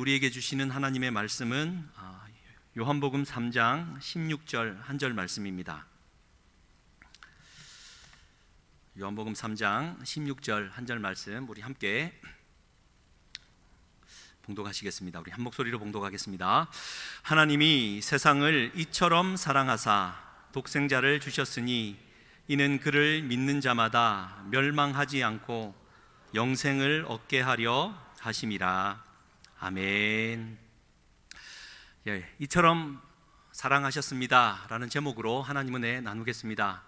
우리에게 주시는 하나님의 말씀은 요한복음 3장 16절 한 절 말씀입니다. 요한복음 3장 16절 한 절 말씀 우리 함께 봉독하시겠습니다. 우리 한 목소리로 봉독하겠습니다. 하나님이 세상을 이처럼 사랑하사 독생자를 주셨으니 이는 그를 믿는 자마다 멸망하지 않고 영생을 얻게 하려 하심이라. 아멘. 이처럼 사랑하셨습니다 라는 제목으로 하나님 은혜 나누겠습니다.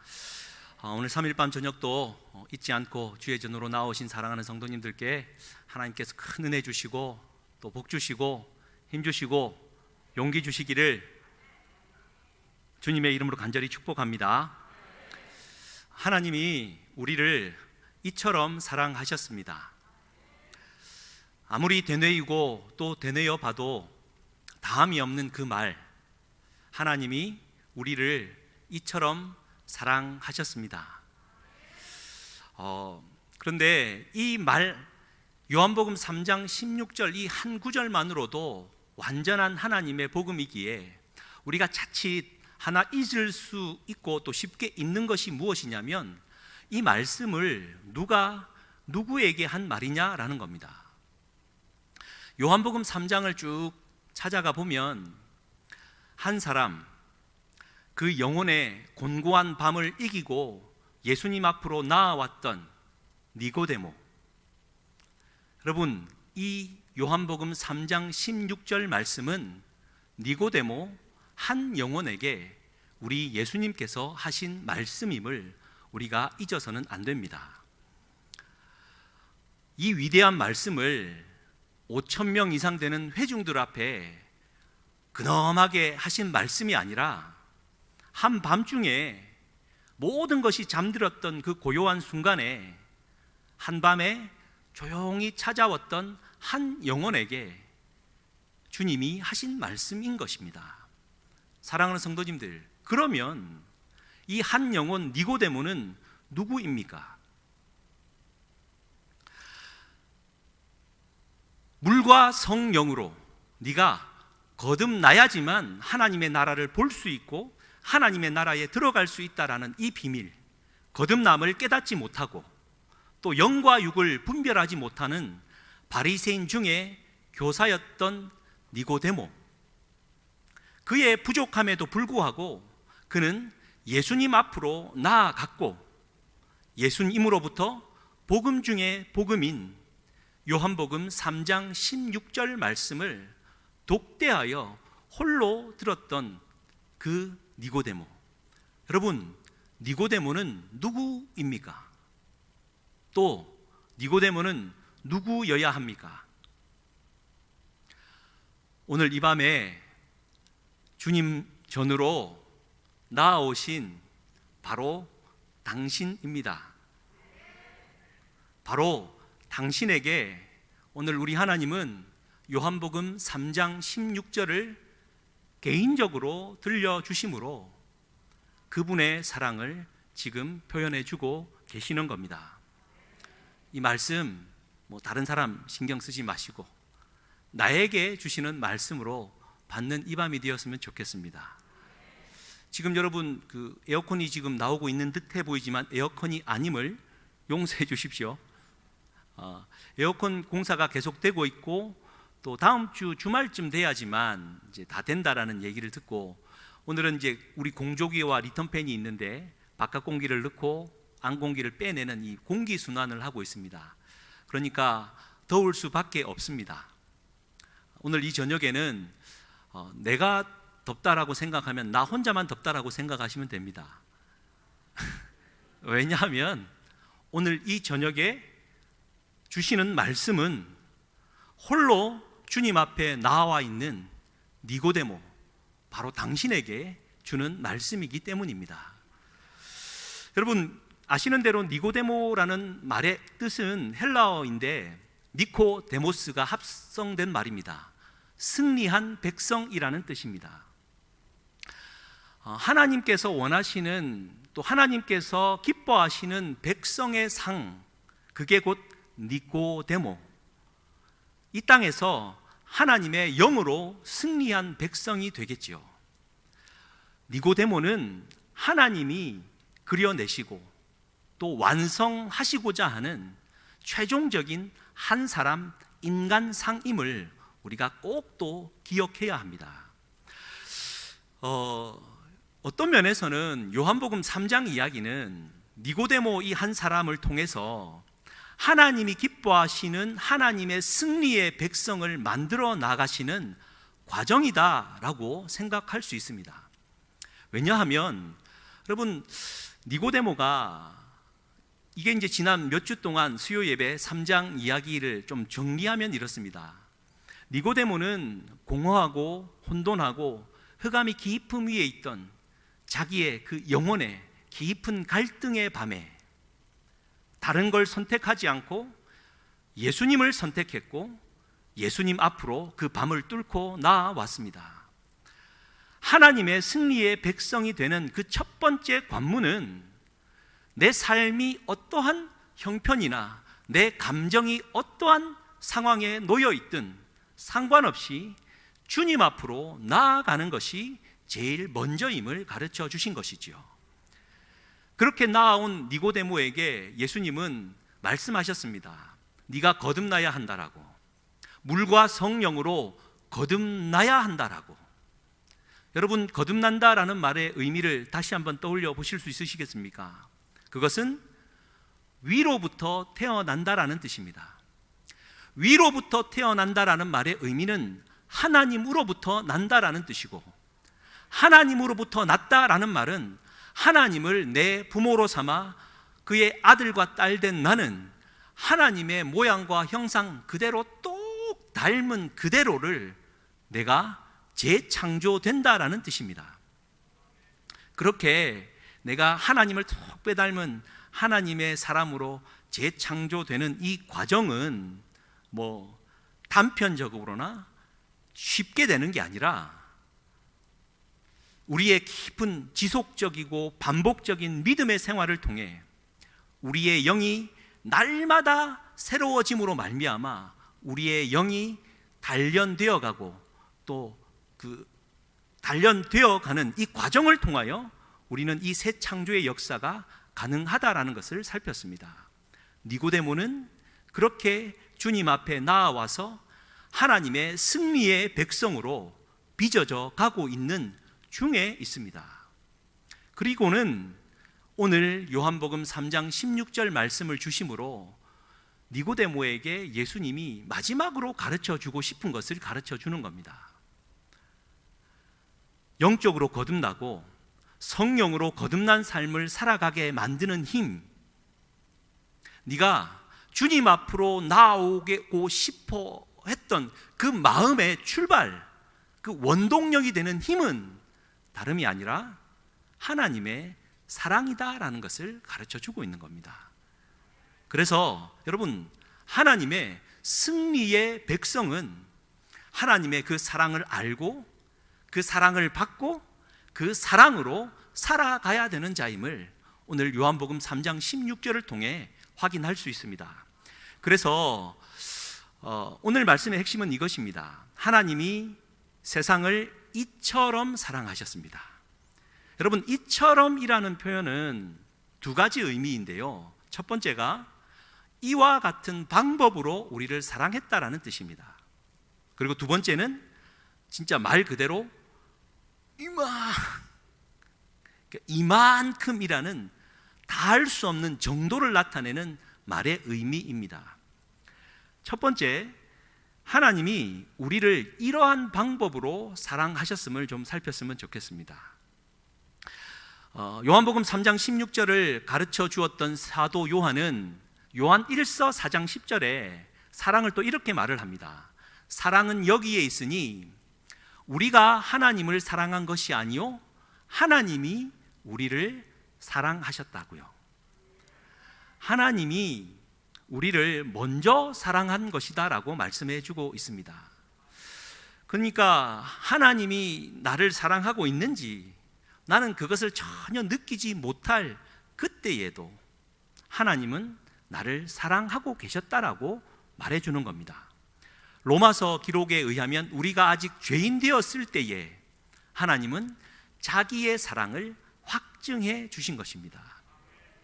오늘 3일 밤 저녁도 잊지 않고 주의 전으로 나오신 사랑하는 성도님들께 하나님께서 큰 은혜 주시고 또 복 주시고 힘 주시고 용기 주시기를 주님의 이름으로 간절히 축복합니다. 하나님이 우리를 이처럼 사랑하셨습니다. 아무리 되뇌이고 또 되뇌어 봐도 다함이 없는 그 말, 하나님이 우리를 이처럼 사랑하셨습니다. 그런데 이 말, 요한복음 3장 16절 이 한 구절만으로도 완전한 하나님의 복음이기에 우리가 자칫 하나 잊을 수 있고 또 쉽게 잊는 것이 무엇이냐면 이 말씀을 누가 누구에게 한 말이냐라는 겁니다. 요한복음 3장을 쭉 찾아가 보면 한 사람, 그 영혼의 곤고한 밤을 이기고 예수님 앞으로 나아왔던 니고데모. 여러분, 이 요한복음 3장 16절 말씀은 니고데모 한 영혼에게 우리 예수님께서 하신 말씀임을 우리가 잊어서는 안 됩니다. 이 위대한 말씀을 5,000명 이상 되는 회중들 앞에 근엄하게 하신 말씀이 아니라 한밤중에 모든 것이 잠들었던 그 고요한 순간에 한밤에 조용히 찾아왔던 한 영혼에게 주님이 하신 말씀인 것입니다. 사랑하는 성도님들, 그러면 이 한 영혼 니고데모는 누구입니까? 물과 성령으로 네가 거듭나야지만 하나님의 나라를 볼 수 있고 하나님의 나라에 들어갈 수 있다라는 이 비밀, 거듭남을 깨닫지 못하고 또 영과 육을 분별하지 못하는 바리새인 중에 교사였던 니고데모, 그의 부족함에도 불구하고 그는 예수님 앞으로 나아갔고 예수님으로부터 복음 중에 복음인 요한복음 3장 16절 말씀을 독대하여 홀로 들었던 그 니고데모. 여러분, 니고데모는 누구입니까? 또 니고데모는 누구여야 합니까? 오늘 이 밤에 주님 전으로 나아오신 바로 당신입니다. 바로 당신에게 오늘 우리 하나님은 요한복음 3장 16절을 개인적으로 들려주심으로 그분의 사랑을 지금 표현해주고 계시는 겁니다. 이 말씀 다른 사람 신경 쓰지 마시고 나에게 주시는 말씀으로 받는 이 밤이 되었으면 좋겠습니다. 지금 여러분 그 에어컨이 지금 나오고 있는 듯해 보이지만 에어컨이 아님을 용서해 주십시오. 에어컨 공사가 계속되고 있고 또 다음 주 주말쯤 돼야지만 이제 다 된다라는 얘기를 듣고 오늘은 이제 우리 공조기와 리턴팬이 있는데 바깥 공기를 넣고 안 공기를 빼내는 이 공기 순환을 하고 있습니다. 그러니까 더울 수밖에 없습니다. 오늘 이 저녁에는 내가 덥다라고 생각하면 나 혼자만 덥다라고 생각하시면 됩니다. 왜냐하면 오늘 이 저녁에 주시는 말씀은 홀로 주님 앞에 나와 있는 니고데모, 바로 당신에게 주는 말씀이기 때문입니다. 여러분 아시는 대로 니고데모라는 말의 뜻은 헬라어인데 니코데모스가 합성된 말입니다. 승리한 백성이라는 뜻입니다. 하나님께서 원하시는 또 하나님께서 기뻐하시는 백성의 상, 그게 곧 니고데모. 이 땅에서 하나님의 영으로 승리한 백성이 되겠지요. 니고데모는 하나님이 그려내시고 또 완성하시고자 하는 최종적인 한 사람 인간상임을 우리가 꼭 또 기억해야 합니다. 어떤 면에서는 요한복음 3장 이야기는 니고데모 이 한 사람을 통해서 하나님이 기뻐하시는 하나님의 승리의 백성을 만들어 나가시는 과정이다라고 생각할 수 있습니다. 왜냐하면 여러분, 니고데모가 이게 이제 지난 몇 주 동안 수요 예배 3장 이야기를 좀 정리하면 이렇습니다. 니고데모는 공허하고 혼돈하고 흑암이 깊음 위에 있던 자기의 그 영혼의 깊은 갈등의 밤에 다른 걸 선택하지 않고 예수님을 선택했고 예수님 앞으로 그 밤을 뚫고 나아왔습니다. 하나님의 승리의 백성이 되는 그 첫 번째 관문은 내 삶이 어떠한 형편이나 내 감정이 어떠한 상황에 놓여 있든 상관없이 주님 앞으로 나아가는 것이 제일 먼저임을 가르쳐 주신 것이지요. 그렇게 나아온 니고데모에게 예수님은 말씀하셨습니다. 네가 거듭나야 한다라고, 물과 성령으로 거듭나야 한다라고. 여러분, 거듭난다라는 말의 의미를 다시 한번 떠올려 보실 수 있으시겠습니까? 그것은 위로부터 태어난다라는 뜻입니다. 위로부터 태어난다라는 말의 의미는 하나님으로부터 난다라는 뜻이고, 하나님으로부터 났다라는 말은 하나님을 내 부모로 삼아 그의 아들과 딸 된 나는 하나님의 모양과 형상 그대로 똑 닮은 그대로를 내가 재창조된다라는 뜻입니다. 그렇게 내가 하나님을 톡 빼닮은 하나님의 사람으로 재창조되는 이 과정은 뭐 단편적으로나 쉽게 되는 게 아니라 우리의 깊은 지속적이고 반복적인 믿음의 생활을 통해 우리의 영이 날마다 새로워짐으로 말미암아 우리의 영이 단련되어 가고 또 그 단련되어 가는 이 과정을 통하여 우리는 이 새 창조의 역사가 가능하다라는 것을 살폈습니다. 니고데모는 그렇게 주님 앞에 나아와서 하나님의 승리의 백성으로 빚어져 가고 있는 중에 있습니다. 그리고는 오늘 요한복음 3장 16절 말씀을 주심으로 니고데모에게 예수님이 마지막으로 가르쳐 주고 싶은 것을 가르쳐 주는 겁니다. 영적으로 거듭나고 성령으로 거듭난 삶을 살아가게 만드는 힘, 네가 주님 앞으로 나오고 싶어 했던 그 마음의 출발, 그 원동력이 되는 힘은 다름이 아니라 하나님의 사랑이다라는 것을 가르쳐 주고 있는 겁니다. 그래서 여러분, 하나님의 승리의 백성은 하나님의 그 사랑을 알고 그 사랑을 받고 그 사랑으로 살아가야 되는 자임을 오늘 요한복음 3장 16절을 통해 확인할 수 있습니다. 그래서 오늘 말씀의 핵심은 이것입니다. 하나님이 세상을 이처럼 사랑하셨습니다. 여러분, 이처럼이라는 표현은 두 가지 의미인데요. 첫 번째가 이와 같은 방법으로 우리를 사랑했다라는 뜻입니다. 그리고 두 번째는 진짜 말 그대로 이만큼이라는 다할 수 없는 정도를 나타내는 말의 의미입니다. 첫 번째, 하나님이 우리를 이러한 방법으로 사랑하셨음을 좀 살폈으면 좋겠습니다. 요한복음 3장 16절을 가르쳐 주었던 사도 요한은 요한 1서 4장 10절에 사랑을 또 이렇게 말을 합니다. 사랑은 여기에 있으니 우리가 하나님을 사랑한 것이 아니요 하나님이 우리를 사랑하셨다고요. 하나님이 우리를 먼저 사랑한 것이다 라고 말씀해 주고 있습니다. 그러니까 하나님이 나를 사랑하고 있는지 나는 그것을 전혀 느끼지 못할 그때에도 하나님은 나를 사랑하고 계셨다라고 말해 주는 겁니다. 로마서 기록에 의하면 우리가 아직 죄인 되었을 때에 하나님은 자기의 사랑을 확증해 주신 것입니다.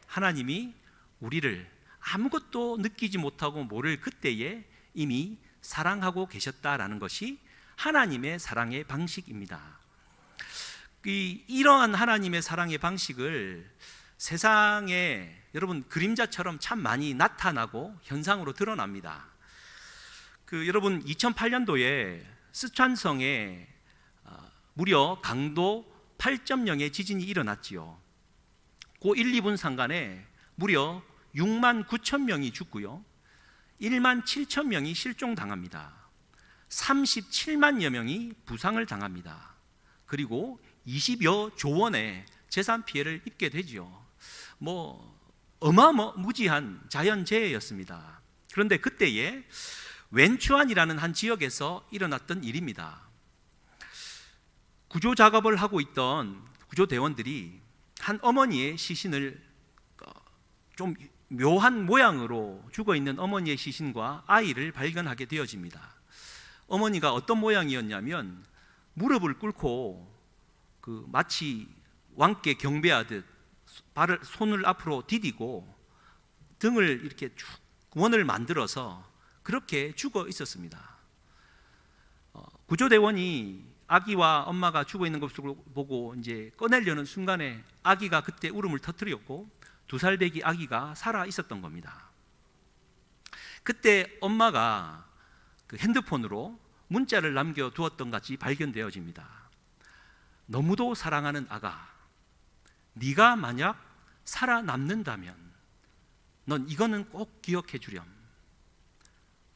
하나님이 우리를 아무것도 느끼지 못하고 모를 그때에 이미 사랑하고 계셨다라는 것이 하나님의 사랑의 방식입니다. 이러한 하나님의 사랑의 방식을 세상에 여러분 그림자처럼 참 많이 나타나고 현상으로 드러납니다. 여러분 2008년도에 스촨성에 무려 강도 8.0의 지진이 일어났지요. 그 1, 2분 상간에 무려 6만 9천 명이 죽고요, 1만 7천 명이 실종당합니다. 37만여 명이 부상을 당합니다. 그리고 20여 조 원의 재산 피해를 입게 되죠. 어마무지한 자연재해였습니다. 그런데 그때에 웬추안이라는 한 지역에서 일어났던 일입니다. 구조 작업을 하고 있던 구조대원들이 한 어머니의 시신을, 좀 묘한 모양으로 죽어있는 어머니의 시신과 아이를 발견하게 되어집니다. 어머니가 어떤 모양이었냐면 무릎을 꿇고 마치 왕께 경배하듯 손을 앞으로 디디고 등을 이렇게 쭉 원을 만들어서 그렇게 죽어 있었습니다. 구조대원이 아기와 엄마가 죽어 있는 것을 보고 이제 꺼내려는 순간에 아기가 그때 울음을 터뜨렸고 2살 배기 아기가 살아 있었던 겁니다. 그때 엄마가 핸드폰으로 문자를 남겨두었던 같이 발견되어집니다. 너무도 사랑하는 아가, 네가 만약 살아남는다면 넌 이거는 꼭 기억해 주렴.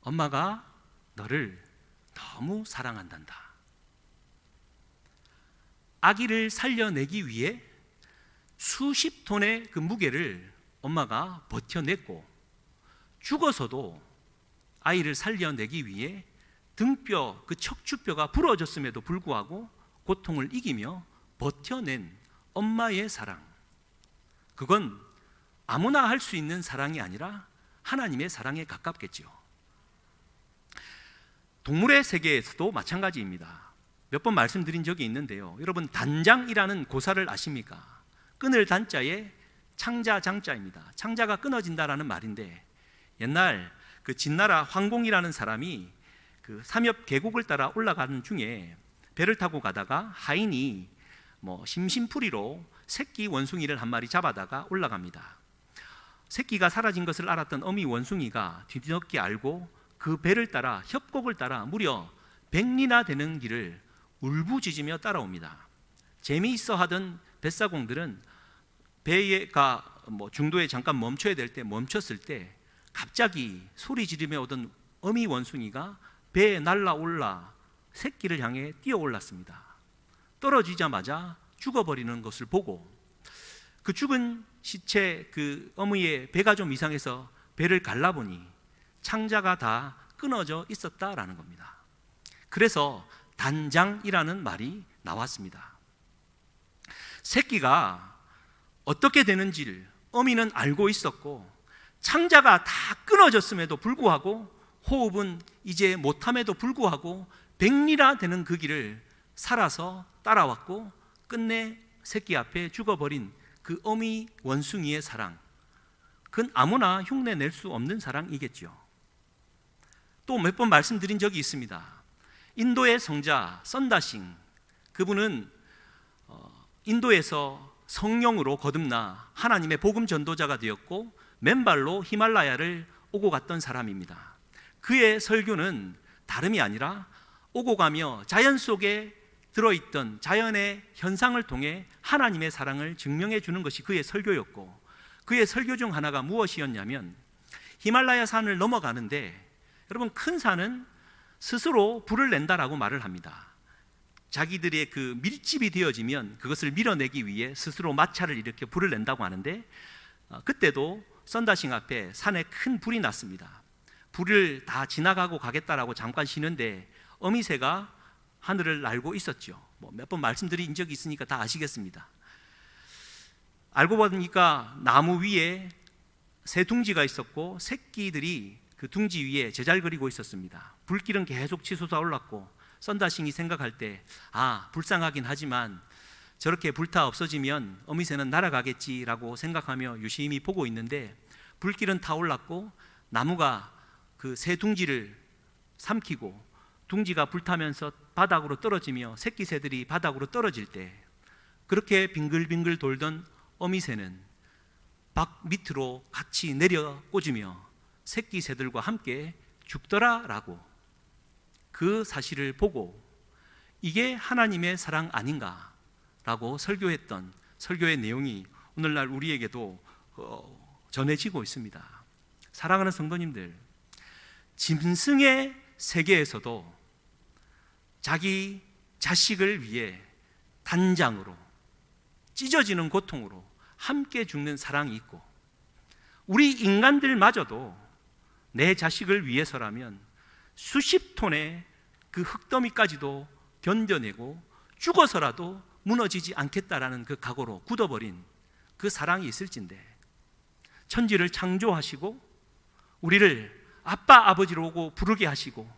엄마가 너를 너무 사랑한단다. 아기를 살려내기 위해 수십 톤의 그 무게를 엄마가 버텨냈고, 죽어서도 아이를 살려내기 위해 등뼈, 그 척추뼈가 부러졌음에도 불구하고 고통을 이기며 버텨낸 엄마의 사랑, 그건 아무나 할 수 있는 사랑이 아니라 하나님의 사랑에 가깝겠죠. 동물의 세계에서도 마찬가지입니다. 몇 번 말씀드린 적이 있는데요, 여러분 단장이라는 고사를 아십니까? 끊을 단자에 창자 장자입니다. 창자가 끊어진다라는 말인데, 옛날 진나라 황공이라는 사람이 삼엽 계곡을 따라 올라가는 중에 배를 타고 가다가 하인이 심심풀이로 새끼 원숭이를 한 마리 잡아다가 올라갑니다. 새끼가 사라진 것을 알았던 어미 원숭이가 뒤늦게 알고 그 배를 따라, 협곡을 따라 무려 100리나 되는 길을 울부짖으며 따라옵니다. 재미있어 하던 뱃사공들은 배가 중도에 잠깐 멈춰야 될 때 멈췄을 때 갑자기 소리 지르며 오던 어미 원숭이가 배에 날아올라 새끼를 향해 뛰어올랐습니다. 떨어지자마자 죽어버리는 것을 보고 그 죽은 시체, 그 어미의 배가 좀 이상해서 배를 갈라보니 창자가 다 끊어져 있었다라는 겁니다. 그래서 단장이라는 말이 나왔습니다. 새끼가 어떻게 되는지를 어미는 알고 있었고, 창자가 다 끊어졌음에도 불구하고 호흡은 이제 못함에도 불구하고 100리나 되는 그 길을 살아서 따라왔고, 끝내 새끼 앞에 죽어버린 그 어미 원숭이의 사랑, 그건 아무나 흉내 낼 수 없는 사랑이겠죠. 또 몇 번 말씀드린 적이 있습니다. 인도의 성자 선다싱, 그분은 인도에서 성령으로 거듭나 하나님의 복음 전도자가 되었고 맨발로 히말라야를 오고 갔던 사람입니다. 그의 설교는 다름이 아니라 오고 가며 자연 속에 들어있던 자연의 현상을 통해 하나님의 사랑을 증명해 주는 것이 그의 설교였고, 그의 설교 중 하나가 무엇이었냐면, 히말라야 산을 넘어가는데 여러분 큰 산은 스스로 불을 낸다라고 말을 합니다. 자기들의 그 밀집이 되어지면 그것을 밀어내기 위해 스스로 마차를 일으켜 불을 낸다고 하는데, 그때도 선다싱 앞에 산에 큰 불이 났습니다. 불을 다 지나가고 가겠다라고 잠깐 쉬는데 어미새가 하늘을 날고 있었죠. 몇 번 말씀드린 적이 있으니까 다 아시겠습니다. 알고 보니까 나무 위에 새 둥지가 있었고 새끼들이 그 둥지 위에 제잘거리고 있었습니다. 불길은 계속 치솟아 올랐고 썬다싱이 생각할 때 불쌍하긴 하지만 저렇게 불타 없어지면 어미새는 날아가겠지라고 생각하며 유심히 보고 있는데, 불길은 타올랐고 나무가 그 새 둥지를 삼키고 둥지가 불타면서 바닥으로 떨어지며 새끼 새들이 바닥으로 떨어질 때, 그렇게 빙글빙글 돌던 어미새는 박 밑으로 같이 내려 꽂으며 새끼 새들과 함께 죽더라라고, 그 사실을 보고 이게 하나님의 사랑 아닌가라고 설교했던 설교의 내용이 오늘날 우리에게도 전해지고 있습니다. 사랑하는 성도님들, 짐승의 세계에서도 자기 자식을 위해 단장으로 찢어지는 고통으로 함께 죽는 사랑이 있고, 우리 인간들마저도 내 자식을 위해서라면 수십 톤의 그 흙더미까지도 견뎌내고 죽어서라도 무너지지 않겠다라는 그 각오로 굳어버린 그 사랑이 있을진데, 천지를 창조하시고 우리를 아빠 아버지라고 부르게 하시고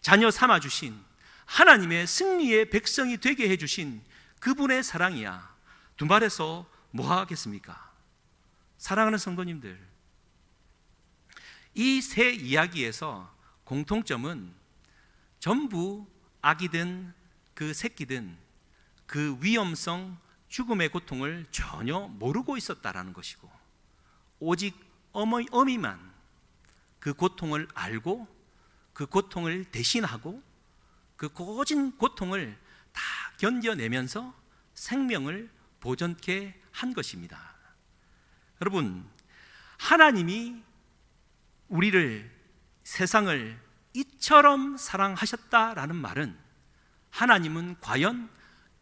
자녀 삼아주신 하나님의 승리의 백성이 되게 해주신 그분의 사랑이야 두말해서 뭐 하겠습니까? 사랑하는 성도님들, 이 세 이야기에서 공통점은 전부 아기든 그 새끼든 그 위험성 죽음의 고통을 전혀 모르고 있었다라는 것이고, 오직 어미만 그 고통을 알고 그 고통을 대신하고 그 고진 고통을 다 견뎌내면서 생명을 보존케 한 것입니다. 여러분, 하나님이 우리를, 세상을 이처럼 사랑하셨다라는 말은 하나님은 과연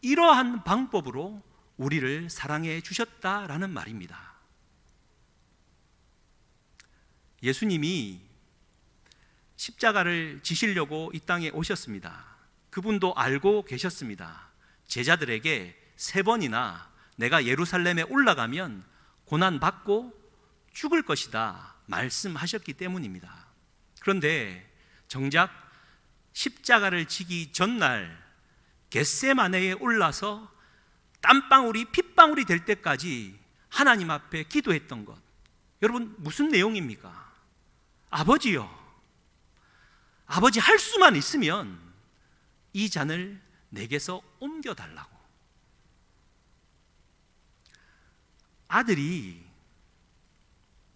이러한 방법으로 우리를 사랑해 주셨다라는 말입니다. 예수님이 십자가를 지시려고 이 땅에 오셨습니다. 그분도 알고 계셨습니다. 제자들에게 3번이나 내가 예루살렘에 올라가면 고난받고 죽을 것이다 말씀하셨기 때문입니다. 그런데 정작 십자가를 지기 전날 겟세마네에 올라서 땀방울이 핏방울이 될 때까지 하나님 앞에 기도했던 것, 여러분 무슨 내용입니까? 아버지요, 아버지 할 수만 있으면 이 잔을 내게서 옮겨달라고. 아들이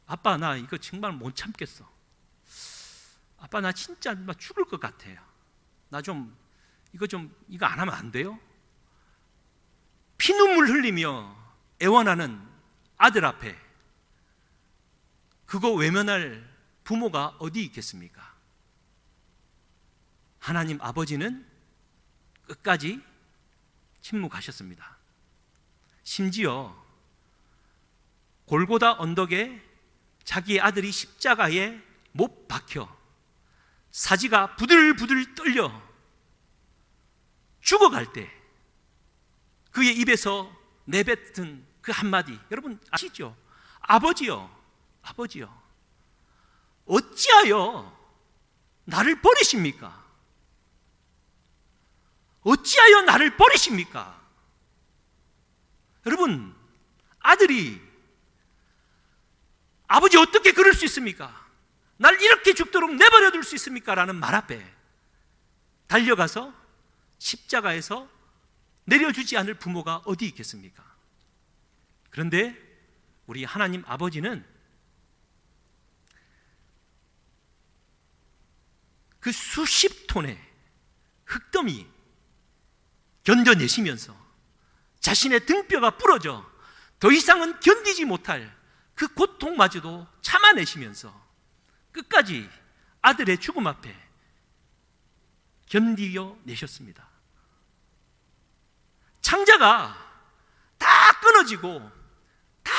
아빠 나 이거 정말 못 참겠어. 아빠 나 진짜 죽을 것 같아요. 나 이거 안 하면 안 돼요? 피눈물 흘리며 애원하는 아들 앞에 그거 외면할 부모가 어디 있겠습니까? 하나님 아버지는 끝까지 침묵하셨습니다. 심지어 골고다 언덕에 자기의 아들이 십자가에 못 박혀 사지가 부들부들 떨려 죽어갈 때 그의 입에서 내뱉은 그 한마디, 여러분 아시죠? 아버지요, 아버지요, 어찌하여 나를 버리십니까? 어찌하여 나를 버리십니까? 여러분, 아들이 아버지 어떻게 그럴 수 있습니까? 날 이렇게 죽도록 내버려 둘 수 있습니까? 라는 말 앞에 달려가서 십자가에서 내려주지 않을 부모가 어디 있겠습니까? 그런데 우리 하나님 아버지는 그 수십 톤의 흙더미 견뎌내시면서 자신의 등뼈가 부러져 더 이상은 견디지 못할 그 고통마저도 참아내시면서 끝까지 아들의 죽음 앞에 견디어내셨습니다. 창자가 다 끊어지고 다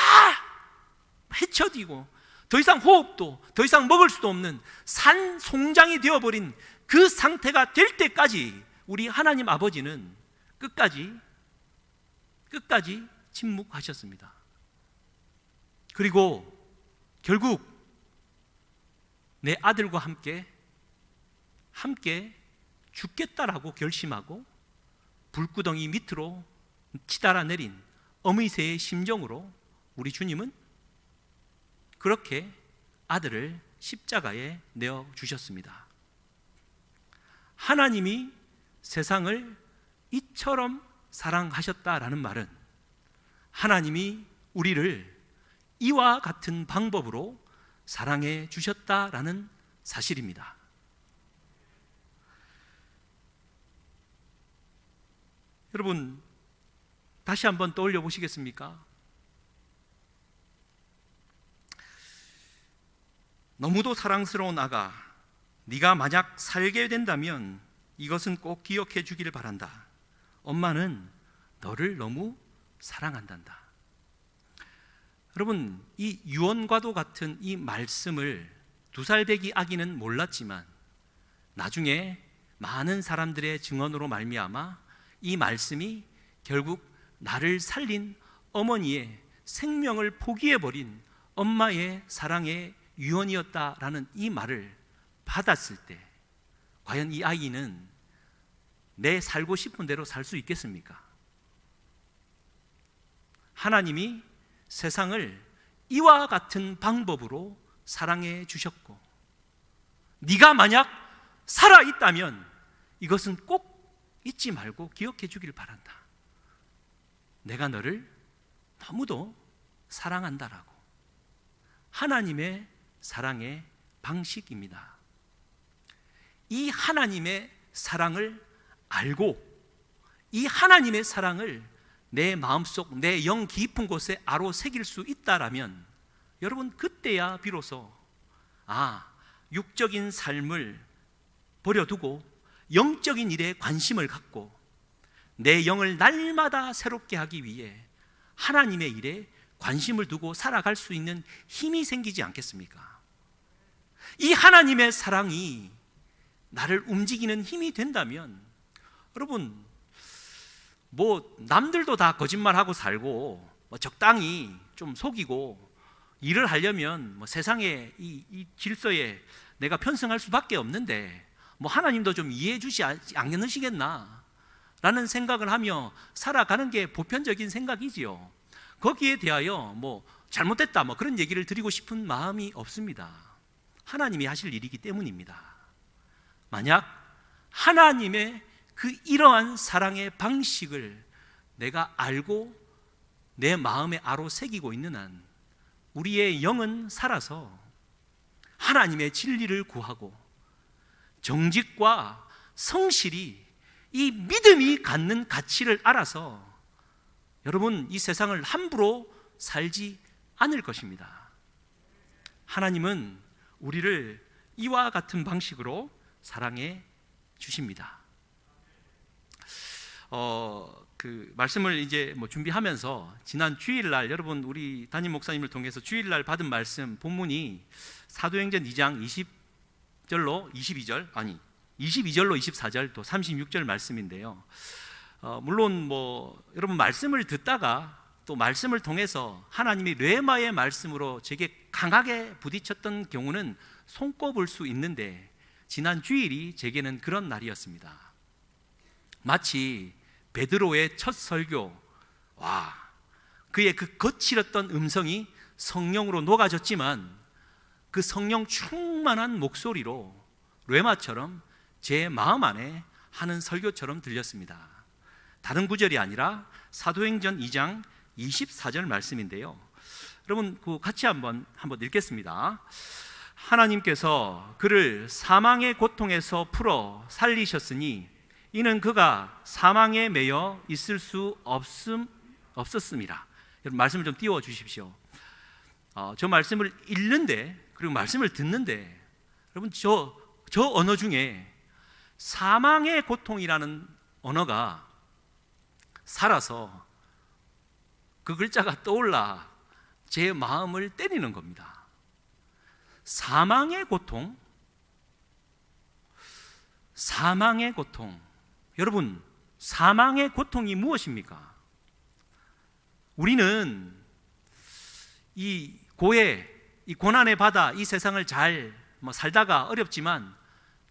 헤쳐지고 더 이상 호흡도 더 이상 먹을 수도 없는 산송장이 되어버린 그 상태가 될 때까지 우리 하나님 아버지는 끝까지 침묵하셨습니다. 그리고 결국 내 아들과 함께 죽겠다라고 결심하고 불구덩이 밑으로 치달아 내린 어미새의 심정으로 우리 주님은 그렇게 아들을 십자가에 내어 주셨습니다. 하나님이 세상을 이처럼 사랑하셨다라는 말은 하나님이 우리를 이와 같은 방법으로 사랑해 주셨다라는 사실입니다. 여러분, 다시 한번 떠올려 보시겠습니까? 너무도 사랑스러운 아가, 네가 만약 살게 된다면 이것은 꼭 기억해 주기를 바란다. 엄마는 너를 너무 사랑한단다. 여러분, 이 유언과도 같은 이 말씀을 2살배기 아기는 몰랐지만 나중에 많은 사람들의 증언으로 말미암아 이 말씀이 결국 나를 살린 어머니의 생명을 포기해버린 엄마의 사랑의 유언이었다라는 이 말을 받았을 때 과연 이 아이는 내 살고 싶은 대로 살 수 있겠습니까? 하나님이 세상을 이와 같은 방법으로 사랑해 주셨고 네가 만약 살아있다면 이것은 꼭 잊지 말고 기억해 주길 바란다. 내가 너를 너무도 사랑한다라고. 하나님의 사랑의 방식입니다. 이 하나님의 사랑을 알고 이 하나님의 사랑을 내 마음속, 내 영 깊은 곳에 아로 새길 수 있다라면 여러분, 그때야 비로소 육적인 삶을 버려두고 영적인 일에 관심을 갖고 내 영을 날마다 새롭게 하기 위해 하나님의 일에 관심을 두고 살아갈 수 있는 힘이 생기지 않겠습니까? 이 하나님의 사랑이 나를 움직이는 힘이 된다면 여러분, 남들도 다 거짓말하고 살고 적당히 좀 속이고 일을 하려면 세상의 이 질서에 내가 편승할 수밖에 없는데 하나님도 좀 이해해 주지 않으시겠나 라는 생각을 하며 살아가는 게 보편적인 생각이지요. 거기에 대하여 잘못됐다 그런 얘기를 드리고 싶은 마음이 없습니다. 하나님이 하실 일이기 때문입니다. 만약 하나님의 이러한 사랑의 방식을 내가 알고 내 마음에 아로 새기고 있는 한 우리의 영은 살아서 하나님의 진리를 구하고 정직과 성실이 이 믿음이 갖는 가치를 알아서 여러분, 이 세상을 함부로 살지 않을 것입니다. 하나님은 우리를 이와 같은 방식으로 사랑해 주십니다. 말씀을 이제 준비하면서 지난 주일날 여러분, 우리 담임 목사님을 통해서 주일날 받은 말씀 본문이 사도행전 2장 22절로 24절 또 36절 말씀인데요. 물론 여러분 말씀을 듣다가 또 말씀을 통해서 하나님이 뢰마의 말씀으로 제게 강하게 부딪혔던 경우는 손꼽을 수 있는데 지난 주일이 제게는 그런 날이었습니다. 마치 베드로의 첫 설교, 그의 거칠었던 음성이 성령으로 녹아졌지만 그 성령 충만한 목소리로 뢰마처럼 제 마음 안에 하는 설교처럼 들렸습니다. 다른 구절이 아니라 사도행전 2장 24절 말씀인데요. 여러분 같이 한번 읽겠습니다. 하나님께서 그를 사망의 고통에서 풀어 살리셨으니 이는 그가 사망에 매여 있을 수 없었습니다. 여러분 말씀을 좀 띄워 주십시오. 저 말씀을 읽는데 그리고 말씀을 듣는데 여러분 저 언어 중에 사망의 고통이라는 언어가 살아서 그 글자가 떠올라 제 마음을 때리는 겁니다. 사망의 고통? 사망의 고통. 여러분, 사망의 고통이 무엇입니까? 우리는 이 고해, 이 고난의 바다, 이 세상을 잘 살다가 어렵지만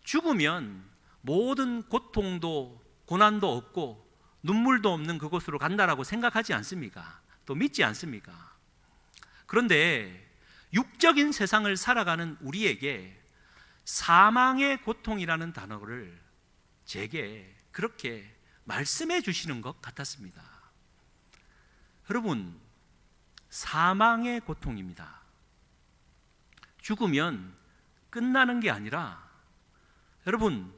죽으면 모든 고통도 고난도 없고 눈물도 없는 그곳으로 간다라고 생각하지 않습니까? 또 믿지 않습니까? 그런데 육적인 세상을 살아가는 우리에게 사망의 고통이라는 단어를 제게 그렇게 말씀해 주시는 것 같았습니다. 여러분, 사망의 고통입니다. 죽으면 끝나는 게 아니라, 여러분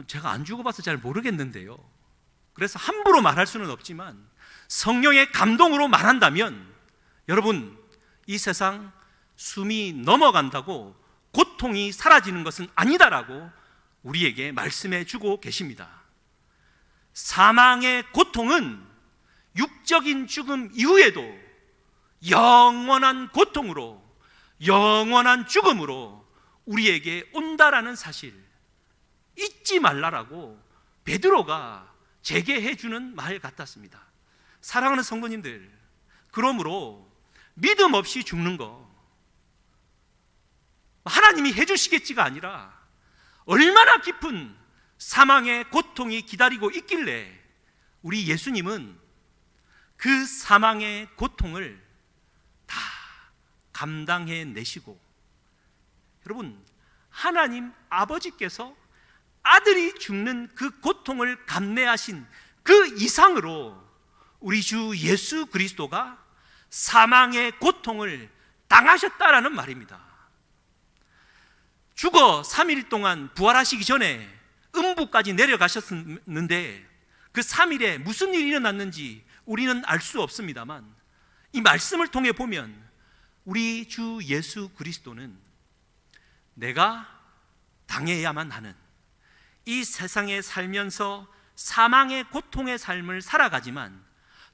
제가 안 죽어봐서 잘 모르겠는데요, 그래서 함부로 말할 수는 없지만 성령의 감동으로 말한다면, 여러분, 이 세상 숨이 넘어간다고 고통이 사라지는 것은 아니다라고 우리에게 말씀해 주고 계십니다. 사망의 고통은 육적인 죽음 이후에도 영원한 고통으로, 영원한 죽음으로 우리에게 온다라는 사실 잊지 말라라고 베드로가 제게 해주는 말 같았습니다. 사랑하는 성도님들, 그러므로 믿음 없이 죽는 거 하나님이 해주시겠지가 아니라 얼마나 깊은 사망의 고통이 기다리고 있길래 우리 예수님은 그 사망의 고통을 다 감당해 내시고, 여러분, 하나님 아버지께서 아들이 죽는 그 고통을 감내하신 그 이상으로 우리 주 예수 그리스도가 사망의 고통을 당하셨다라는 말입니다. 죽어 3일 동안 부활하시기 전에 음부까지 내려가셨는데 그 3일에 무슨 일이 일어났는지 우리는 알 수 없습니다만, 이 말씀을 통해 보면 우리 주 예수 그리스도는 내가 당해야만 하는 이 세상에 살면서 사망의 고통의 삶을 살아가지만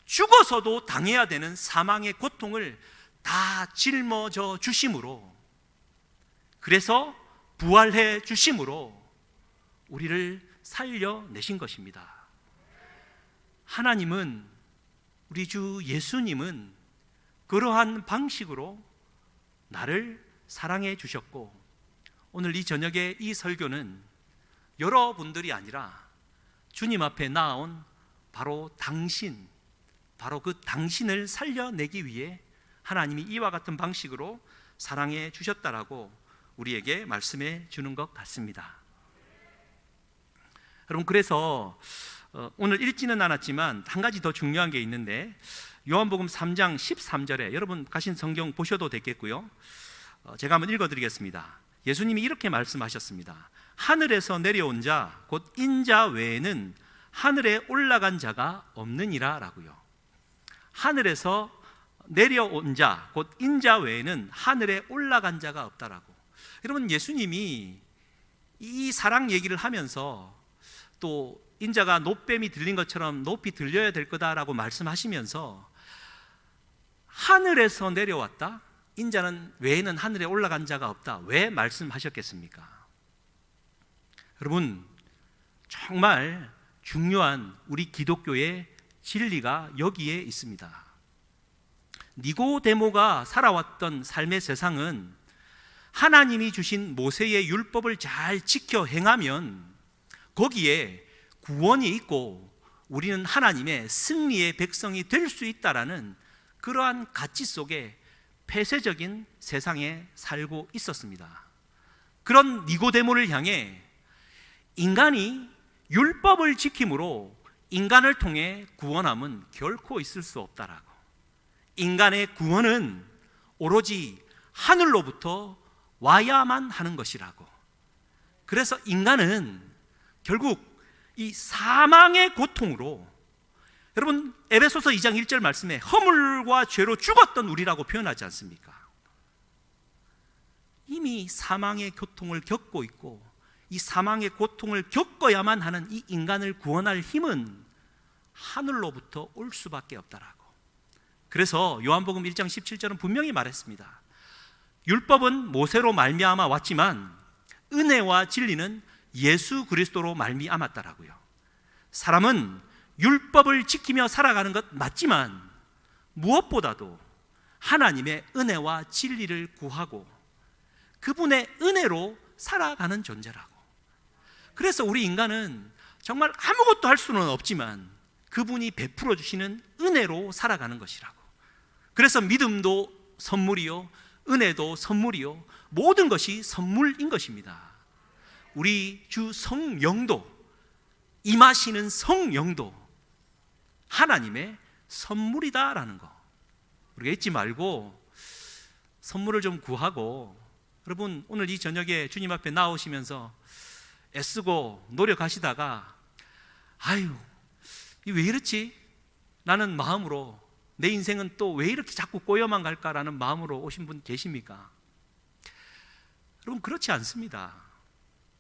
죽어서도 당해야 되는 사망의 고통을 다 짊어져 주심으로, 그래서 부활해 주심으로 우리를 살려내신 것입니다. 하나님은, 우리 주 예수님은 그러한 방식으로 나를 사랑해 주셨고, 오늘 이 저녁에 이 설교는 여러분들이 아니라 주님 앞에 나아온 바로 당신, 바로 그 당신을 살려내기 위해 하나님이 이와 같은 방식으로 사랑해 주셨다라고 우리에게 말씀해 주는 것 같습니다. 여러분, 그래서 오늘 읽지는 않았지만 한 가지 더 중요한 게 있는데, 요한복음 3장 13절에 여러분 가신 성경 보셔도 되겠고요, 제가 한번 읽어드리겠습니다. 예수님이 이렇게 말씀하셨습니다. 하늘에서 내려온 자 곧 인자 외에는 하늘에 올라간 자가 없느니라 라고요. 하늘에서 내려온 자 곧 인자 외에는 하늘에 올라간 자가 없다라고. 여러분, 예수님이 이 사랑 얘기를 하면서 또 인자가 노뱀이 들린 것처럼 높이 들려야 될 거다라고 말씀하시면서 하늘에서 내려왔다, 인자는 외에는 하늘에 올라간 자가 없다, 왜 말씀하셨겠습니까? 여러분, 정말 중요한 우리 기독교의 진리가 여기에 있습니다. 니고데모가 살아왔던 삶의 세상은 하나님이 주신 모세의 율법을 잘 지켜 행하면 거기에 구원이 있고 우리는 하나님의 승리의 백성이 될 수 있다라는 그러한 가치 속에 폐쇄적인 세상에 살고 있었습니다. 그런 니고데모를 향해 인간이 율법을 지킴으로 인간을 통해 구원함은 결코 있을 수 없다라고. 인간의 구원은 오로지 하늘로부터 와야만 하는 것이라고. 그래서 인간은 결국 이 사망의 고통으로, 여러분 에베소서 2장 1절 말씀에 허물과 죄로 죽었던 우리라고 표현하지 않습니까? 이미 사망의 고통을 겪고 있고 이 사망의 고통을 겪어야만 하는 이 인간을 구원할 힘은 하늘로부터 올 수밖에 없다라고. 그래서 요한복음 1장 17절은 분명히 말했습니다. 율법은 모세로 말미암아 왔지만 은혜와 진리는 예수 그리스도로 말미암았다라고요. 사람은 율법을 지키며 살아가는 것 맞지만 무엇보다도 하나님의 은혜와 진리를 구하고 그분의 은혜로 살아가는 존재라고. 그래서 우리 인간은 정말 아무것도 할 수는 없지만 그분이 베풀어 주시는 은혜로 살아가는 것이라고. 그래서 믿음도 선물이요, 은혜도 선물이요, 모든 것이 선물인 것입니다. 우리 주 성령도, 임하시는 성령도 하나님의 선물이다라는 거 우리가 잊지 말고 선물을 좀 구하고, 여러분 오늘 이 저녁에 주님 앞에 나오시면서 애쓰고 노력하시다가 아유 왜 이렇지? 라는 마음으로, 내 인생은 또 왜 이렇게 자꾸 꼬여만 갈까라는 마음으로 오신 분 계십니까? 여러분 그렇지 않습니다.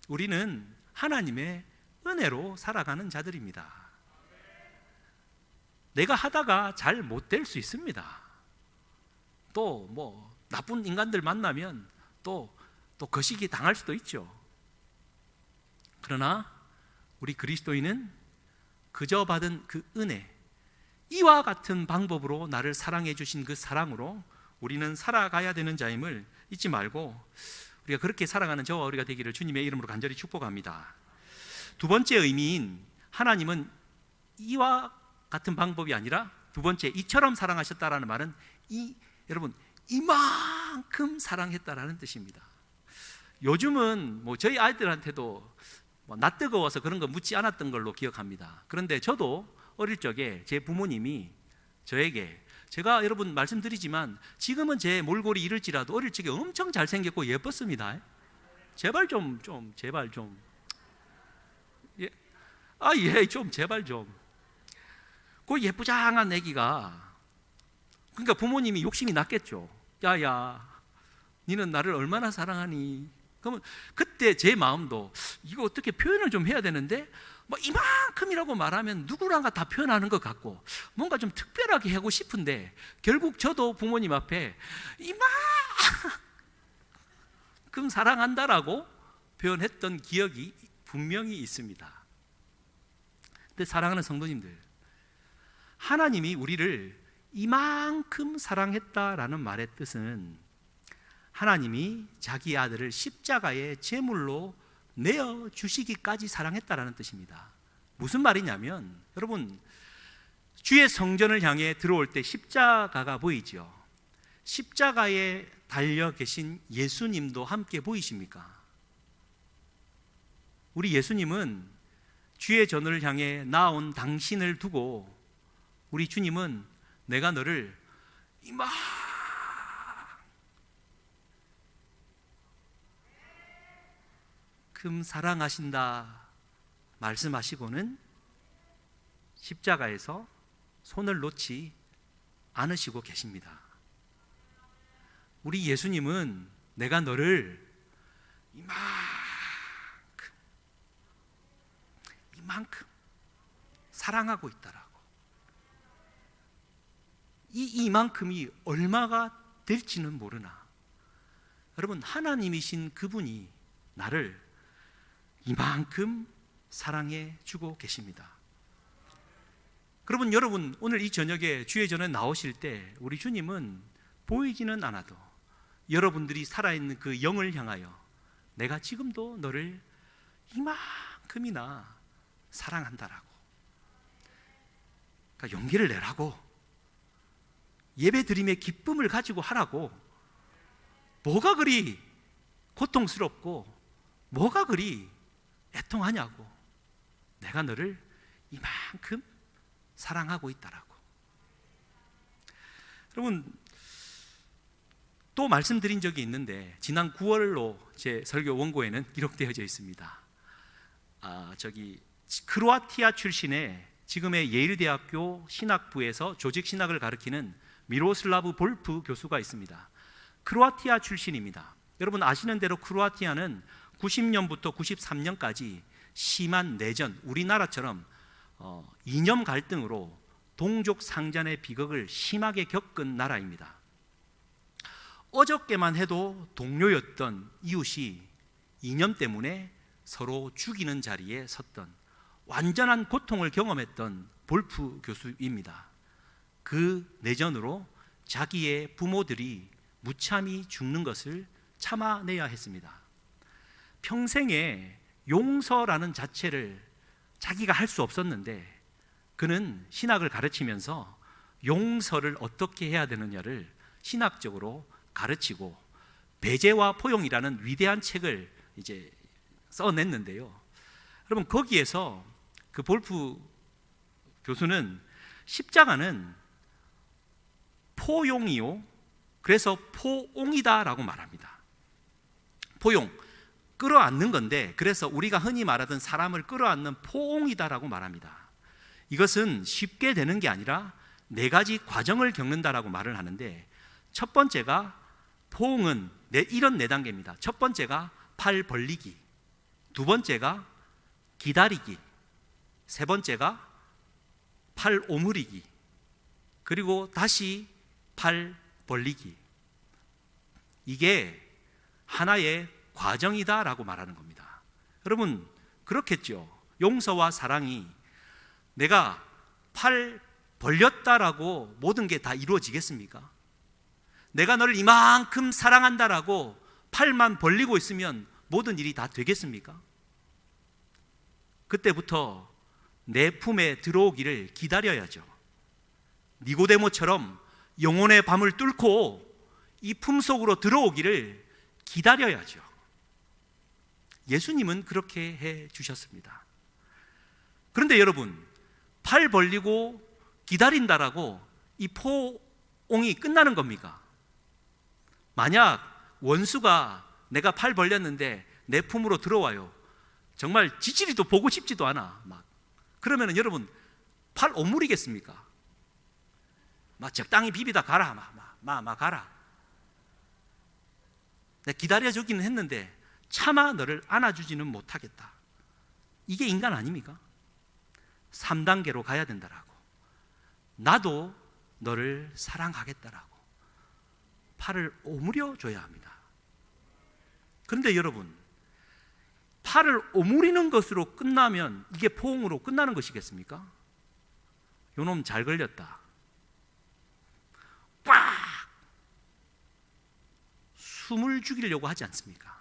우리는 하나님의 은혜로 살아가는 자들입니다. 내가 하다가 잘 못 될 수 있습니다. 또 뭐 나쁜 인간들 만나면 또 거시기 당할 수도 있죠. 그러나 우리 그리스도인은 그저 받은 그 은혜, 이와 같은 방법으로 나를 사랑해 주신 그 사랑으로 우리는 살아가야 되는 자임을 잊지 말고 우리가 그렇게 살아가는 저와 우리가 되기를 주님의 이름으로 간절히 축복합니다. 두 번째 의미인 하나님은 이와 같은 방법이 아니라, 두 번째 이처럼 사랑하셨다라는 말은 여러분 이만큼 사랑했다라는 뜻입니다. 요즘은 뭐 저희 아이들한테도 나 뜨거워서 그런 거 묻지 않았던 걸로 기억합니다. 그런데 저도 어릴 적에 제 부모님이 저에게, 제가 여러분 말씀드리지만 지금은 제 몰골이 이럴지라도 어릴 적에 엄청 잘생겼고 예뻤습니다. 제발 좀 제발 좀 제발 좀. 그 예쁘장한 애기가, 그러니까 부모님이 욕심이 났겠죠. 야야 니는 나를 얼마나 사랑하니? 그러면 그때 제 마음도 이거 어떻게 표현을 좀 해야 되는데 뭐 이만큼이라고 말하면 누구랑가 다 표현하는 것 같고 뭔가 좀 특별하게 하고 싶은데, 결국 저도 부모님 앞에 이만큼 사랑한다라고 표현했던 기억이 분명히 있습니다. 근데 사랑하는 성도님들, 하나님이 우리를 이만큼 사랑했다라는 말의 뜻은 하나님이 자기 아들을 십자가의 제물로 내어 주시기까지 사랑했다라는 뜻입니다. 무슨 말이냐면, 여러분 주의 성전을 향해 들어올 때 십자가가 보이죠. 십자가에 달려 계신 예수님도 함께 보이십니까? 우리 예수님은 주의 전을 향해 나온 당신을 두고, 우리 주님은 내가 너를 이만큼 사랑하신다 말씀하시고는 십자가에서 손을 놓지 않으시고 계십니다. 우리 예수님은 내가 너를 이만큼 사랑하고 있다라고. 이만큼이 얼마가 될지는 모르나, 여러분 하나님이신 그분이 나를 이만큼 사랑해 주고 계십니다. 그러분 여러분 오늘 이 저녁에 주의 전에 나오실 때 우리 주님은 보이지는 않아도 여러분들이 살아있는 그 영을 향하여 내가 지금도 너를 이만큼이나 사랑한다라고, 그러니까 용기를 내라고, 예배 드림의 기쁨을 가지고 하라고. 뭐가 그리 고통스럽고 뭐가 그리 애통하냐고. 내가 너를 이만큼 사랑하고 있다라고. 여러분 또 말씀드린 적이 있는데, 지난 9월로 제 설교 원고에는 기록되어져 있습니다. 크로아티아 출신의 지금의 예일대학교 신학부에서 조직신학을 가르치는 미로슬라브 볼프 교수가 있습니다. 크로아티아 출신입니다. 여러분 아시는 대로 크로아티아는 90년부터 93년까지 심한 내전, 우리나라처럼 이념 갈등으로 동족 상잔의 비극을 심하게 겪은 나라입니다. 어저께만 해도 동료였던 이웃이 이념 때문에 서로 죽이는 자리에 섰던 완전한 고통을 경험했던 볼프 교수입니다. 그 내전으로 자기의 부모들이 무참히 죽는 것을 참아내야 했습니다. 평생에 용서라는 자체를 자기가 할 수 없었는데 그는 신학을 가르치면서 용서를 어떻게 해야 되느냐를 신학적으로 가르치고 배제와 포용이라는 위대한 책을 이제 써냈는데요. 여러분, 거기에서 그 볼프 교수는 십자가는 포용이요, 그래서 포옹이다라고 말합니다. 포용, 끌어안는 건데, 그래서 우리가 흔히 말하던 사람을 끌어안는 포옹이다라고 말합니다. 이것은 쉽게 되는 게 아니라 네 가지 과정을 겪는다라고 말을 하는데, 첫 번째가 포옹은 이런 네 단계입니다. 첫 번째가 팔 벌리기, 두 번째가 기다리기, 세 번째가 팔 오므리기, 그리고 다시 팔 벌리기. 이게 하나의 과정이다라고 말하는 겁니다. 여러분, 그렇겠죠. 용서와 사랑이 내가 팔 벌렸다라고 모든 게 다 이루어지겠습니까? 내가 너를 이만큼 사랑한다라고 팔만 벌리고 있으면 모든 일이 다 되겠습니까? 그때부터 내 품에 들어오기를 기다려야죠. 니고데모처럼 영혼의 밤을 뚫고 이 품 속으로 들어오기를 기다려야죠. 예수님은 그렇게 해 주셨습니다. 그런데 여러분, 팔 벌리고 기다린다라고 이 포옹이 끝나는 겁니까? 만약 원수가 내가 팔 벌렸는데 내 품으로 들어와요. 정말 지지리도 보고 싶지도 않아. 그러면 여러분, 팔 오므리겠습니까? 적당히 비비다 가라. 가라. 내가 기다려주기는 했는데 차마 너를 안아주지는 못하겠다. 이게 인간 아닙니까? 3단계로 가야 된다라고. 나도 너를 사랑하겠다라고 팔을 오므려 줘야 합니다. 그런데 여러분, 팔을 오므리는 것으로 끝나면 이게 포옹으로 끝나는 것이겠습니까? 요놈 잘 걸렸다. 꽉! 숨을 죽이려고 하지 않습니까?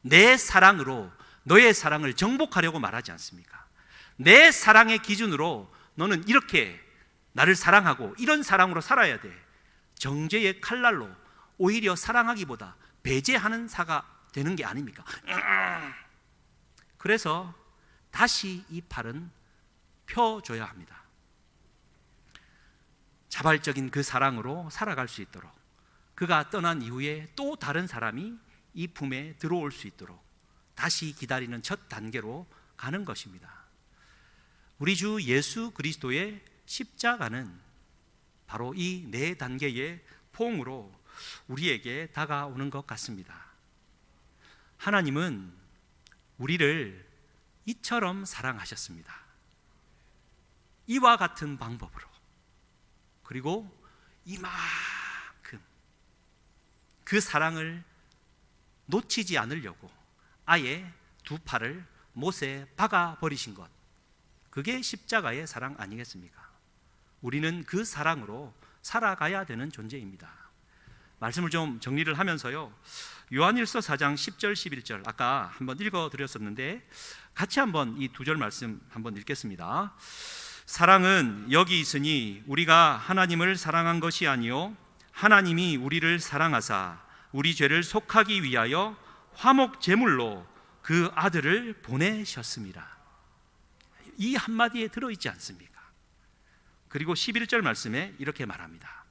내 사랑으로 너의 사랑을 정복하려고 말하지 않습니까? 내 사랑의 기준으로 너는 이렇게 나를 사랑하고 이런 사랑으로 살아야 돼. 정죄의 칼날로 오히려 사랑하기보다 배제하는 사가 되는 게 아닙니까? 그래서 다시 이 팔은 펴줘야 합니다. 자발적인 그 사랑으로 살아갈 수 있도록, 그가 떠난 이후에 또 다른 사람이 이 품에 들어올 수 있도록 다시 기다리는 첫 단계로 가는 것입니다. 우리 주 예수 그리스도의 십자가는 바로 이 네 단계의 포옹으로 우리에게 다가오는 것 같습니다. 하나님은 우리를 이처럼 사랑하셨습니다. 이와 같은 방법으로. 그리고 이만큼 그 사랑을 놓치지 않으려고 아예 두 팔을 못에 박아 버리신 것, 그게 십자가의 사랑 아니겠습니까? 우리는 그 사랑으로 살아가야 되는 존재입니다. 말씀을 좀 정리를 하면서요, 요한일서 4장 10절 11절 아까 한번 읽어드렸었는데 같이 한번 이 두 절 말씀 한번 읽겠습니다. 사랑은 여기 있으니 우리가 하나님을 사랑한 것이 아니요 하나님이 우리를 사랑하사 우리 죄를 속하기 위하여 화목 제물로 그 아들을 보내셨습니다. 이 한마디에 들어있지 않습니까? 그리고 11절 말씀에 이렇게 말합니다.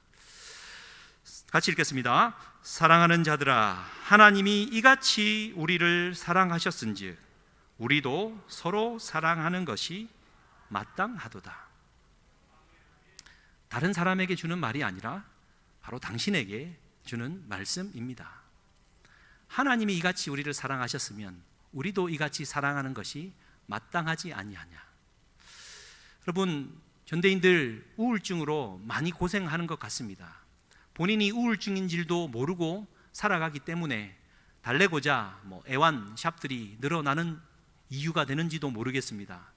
같이 읽겠습니다. 사랑하는 자들아, 하나님이 이같이 우리를 사랑하셨은즉 우리도 서로 사랑하는 것이 마땅하도다. 다른 사람에게 주는 말이 아니라 바로 당신에게 주는 말씀입니다. 하나님이 이같이 우리를 사랑하셨으면 우리도 이같이 사랑하는 것이 마땅하지 아니하냐. 여러분, 현대인들 우울증으로 많이 고생하는 것 같습니다. 본인이 우울증인지도 모르고 살아가기 때문에 달래고자 애완샵들이 늘어나는 이유가 되는지도 모르겠습니다.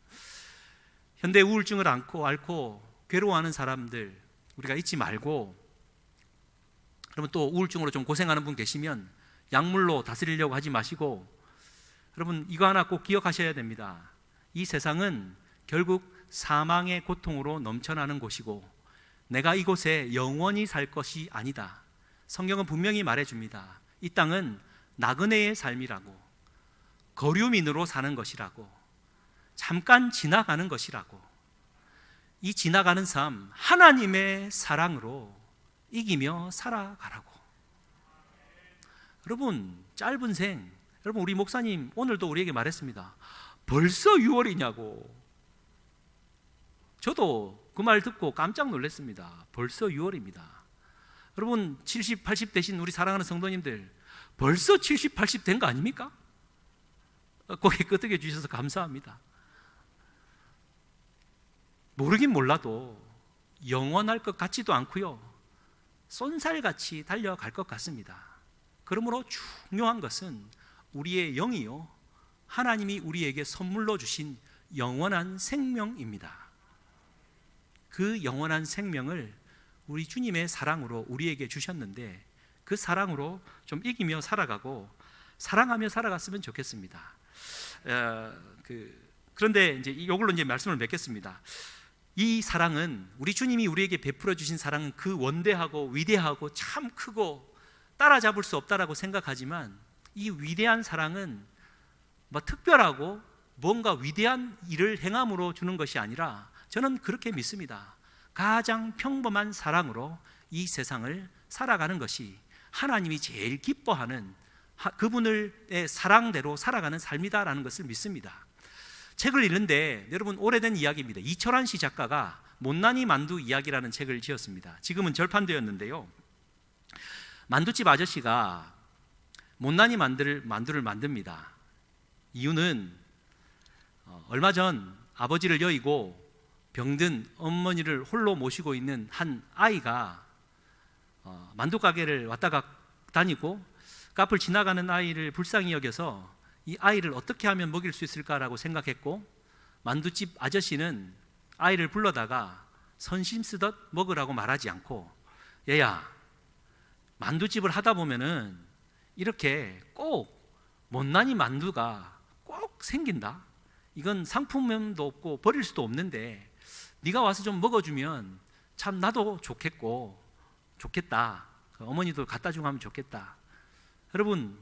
현대 우울증을 앓고 괴로워하는 사람들 우리가 잊지 말고, 그러면 또 우울증으로 좀 고생하는 분 계시면 약물로 다스리려고 하지 마시고, 여러분 이거 하나 꼭 기억하셔야 됩니다. 이 세상은 결국 사망의 고통으로 넘쳐나는 곳이고 내가 이곳에 영원히 살 것이 아니다. 성경은 분명히 말해줍니다. 이 땅은 나그네의 삶이라고, 거류민으로 사는 것이라고, 잠깐 지나가는 것이라고. 이 지나가는 삶, 하나님의 사랑으로 이기며 살아가라고. 여러분, 짧은 생, 여러분 우리 목사님 오늘도 우리에게 말했습니다. 벌써 6월이냐고. 저도 그 말 듣고 깜짝 놀랐습니다. 벌써 6월입니다. 여러분 70, 80 되신 우리 사랑하는 성도님들, 벌써 70, 80 된 거 아닙니까? 고개 끄덕여 주셔서 감사합니다. 모르긴 몰라도 영원할 것 같지도 않고요, 쏜살같이 달려갈 것 같습니다. 그러므로 중요한 것은 우리의 영이요, 하나님이 우리에게 선물로 주신 영원한 생명입니다. 그 영원한 생명을 우리 주님의 사랑으로 우리에게 주셨는데 그 사랑으로 좀 이기며 살아가고 사랑하며 살아갔으면 좋겠습니다. 그런데 이제 이걸로 이제 말씀을 맺겠습니다. 이 사랑은, 우리 주님이 우리에게 베풀어 주신 사랑은 그 원대하고 위대하고 참 크고 따라잡을 수 없다라고 생각하지만, 이 위대한 사랑은 뭐 특별하고 뭔가 위대한 일을 행함으로 주는 것이 아니라, 저는 그렇게 믿습니다. 가장 평범한 사랑으로 이 세상을 살아가는 것이 하나님이 제일 기뻐하는, 그분의 사랑대로 살아가는 삶이다라는 것을 믿습니다. 책을 읽는데, 여러분 오래된 이야기입니다. 이철환 씨 작가가 못난이 만두 이야기라는 책을 지었습니다. 지금은 절판되었는데요, 만두집 아저씨가 못난이 만두를 만듭니다. 이유는 얼마 전 아버지를 여의고 병든 어머니를 홀로 모시고 있는 한 아이가 만두 가게를 왔다가 다니고 그 앞을 지나가는 아이를 불쌍히 여겨서 이 아이를 어떻게 하면 먹일 수 있을까라고 생각했고, 만두집 아저씨는 아이를 불러다가 선심 쓰듯 먹으라고 말하지 않고, 얘야, 만두집을 하다 보면은 이렇게 꼭 못난이 만두가 꼭 생긴다. 이건 상품도 없고 버릴 수도 없는데 네가 와서 좀 먹어주면 참 나도 좋겠다. 어머니도 갖다 주고 하면 좋겠다. 여러분,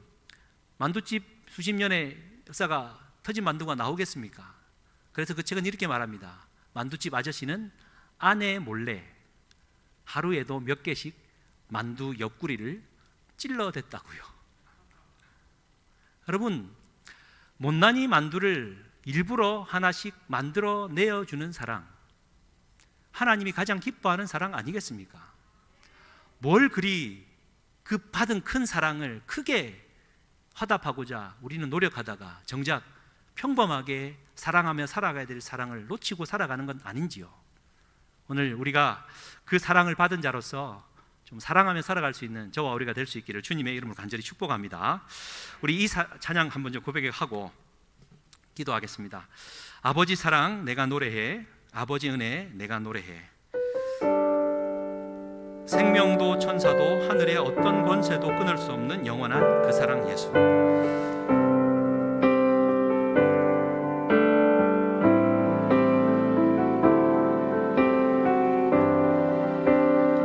만두집 수십 년의 역사가 터진 만두가 나오겠습니까? 그래서 그 책은 이렇게 말합니다. 만두집 아저씨는 아내 몰래 하루에도 몇 개씩 만두 옆구리를 찔러댔다고요. 여러분, 못난이 만두를 일부러 하나씩 만들어 내어주는 사랑, 하나님이 가장 기뻐하는 사랑 아니겠습니까? 뭘 그리 그 받은 큰 사랑을 크게 화답하고자 우리는 노력하다가 정작 평범하게 사랑하며 살아가야 될 사랑을 놓치고 살아가는 건 아닌지요? 오늘 우리가 그 사랑을 받은 자로서 좀 사랑하며 살아갈 수 있는 저와 우리가 될 수 있기를 주님의 이름으로 간절히 축복합니다. 우리 이 찬양 한번 좀 고백하고 기도하겠습니다. 아버지 사랑 내가 노래해, 아버지 은혜 내가 노래해. 생명도 천사도 하늘의 어떤 권세도 끊을 수 없는 영원한 그 사랑 예수.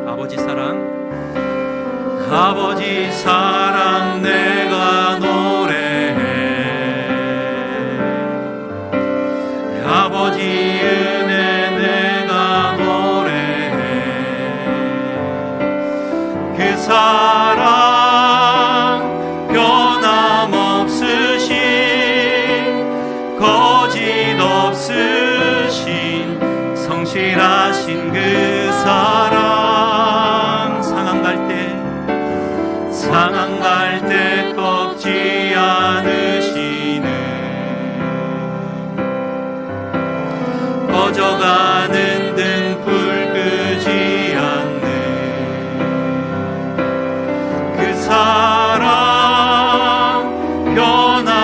아버지 사랑, 아버지 사랑 내가 노래해, 아버지 은혜 내가 노래해. 그 사랑 변함없으신, 거짓 없으신, 성실하신 그 사랑, 상한 갈 때 꺾지 않으시는, 꺼져가는 등불 끄지 않는 그 사랑 변함없으신,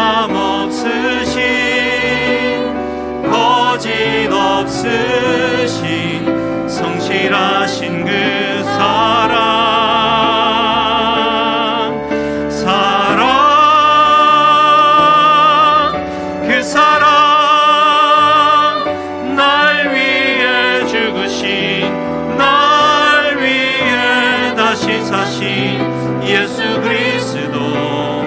거짓 없으신, 성실하신 그 사랑 다시 사신 예수 그리스도,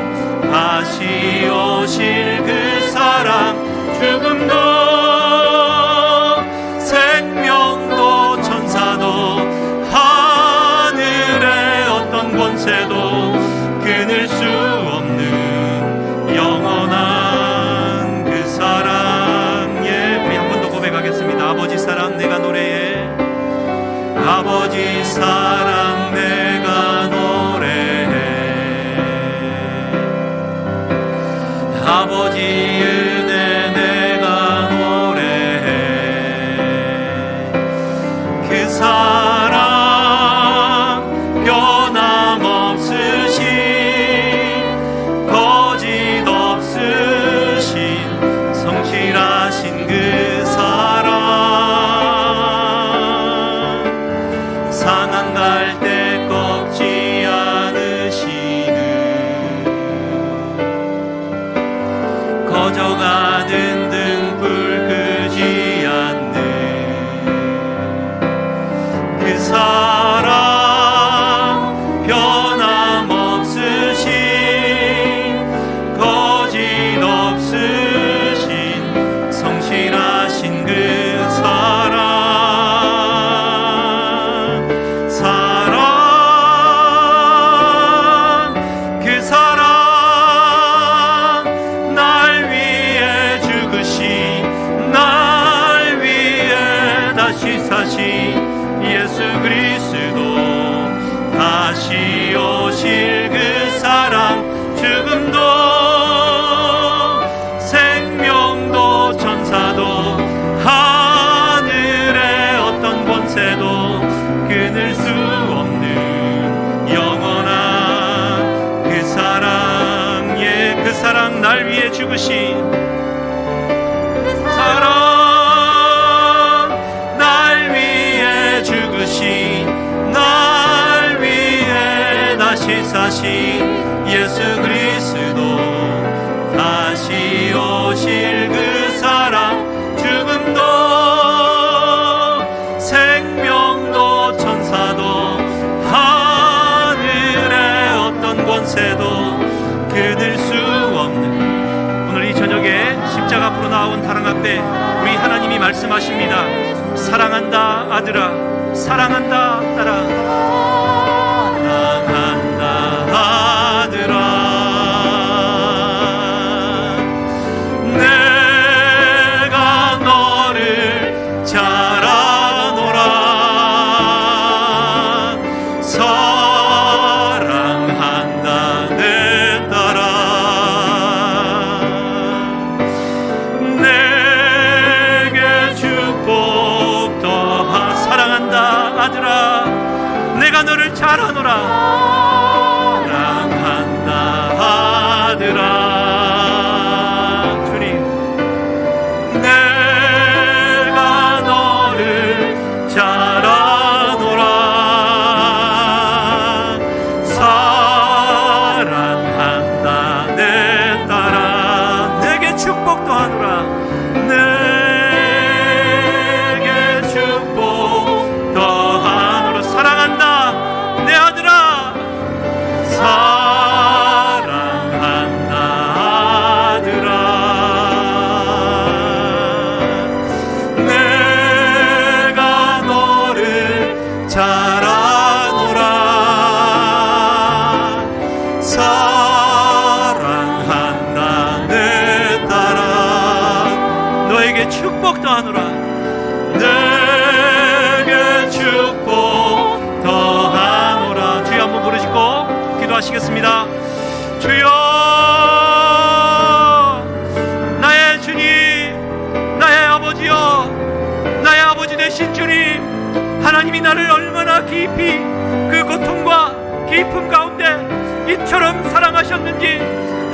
다시 오실 그 사랑, 죽음도 생명도 천사도 하늘의 어떤 권세도 끊을 수 없는 영원한 그 사랑에, 우리 한 번 더 고백하겠습니다. 아버지 사랑 내가 노래해, 아버지 사랑 내가 노래해, 아버지 은혜 내가 노래해. 그 사랑 변함없으신, 거짓 없으신, 성실하신 그 사랑, 상한 갈 때 꺾지 않으시는, 꺼져가는 등불 끄지 않는 그 사랑, 변함없으신, 거짓 없으신, 성실하신 그 사랑, 그 사랑, 날 위해 죽으신, 날 위해 다시 사신 예수 그리스도, 다시 오실 그 사랑, 죽음도 생명도 천사도 하늘의 어떤 권세도 끊을 수 없는 영원한 그 사랑, 예, 그 사랑, 날 위해 죽으신 사랑, 날 위해 죽으신, 날 위해 다시 사신 예수 그리스도, 다시 오실 그 사랑, 죽음도 생명도 천사도 하늘의 어떤 권세도 끊을 수 없는, 오늘 이 저녁에 십자가 앞으로 나온 다른 앞에 우리 하나님이 말씀하십니다. 사랑한다 아들아, 사랑한다 딸아, 사랑한다 아들아, 내가 너를 잘 아노라, 사랑한다 내 딸아, 내게 축복 더하, 사랑한다 아들아, 내가 너를 잘 아노라, 사랑한다 아들아, 주님, 내가 너를 잘 아노라, 사랑한다 내 딸아, 내게 축복도 하노라, 내게 축복 더하노라, 사랑한다 내 아들아, 사랑한다 아들아, 내가 너를 잘 아노라, 사랑한다 내 딸아, 너에게 축복도 하노라, 내게 축복 더하노라. 주여 한번 부르시고 기도하시겠습니다. 주여, 나의 주님, 나의 아버지여, 나의 아버지 되신 주님, 하나님이 나를 얼마나 깊이 그 고통과 깊음 가운데 이처럼 사랑하셨는지,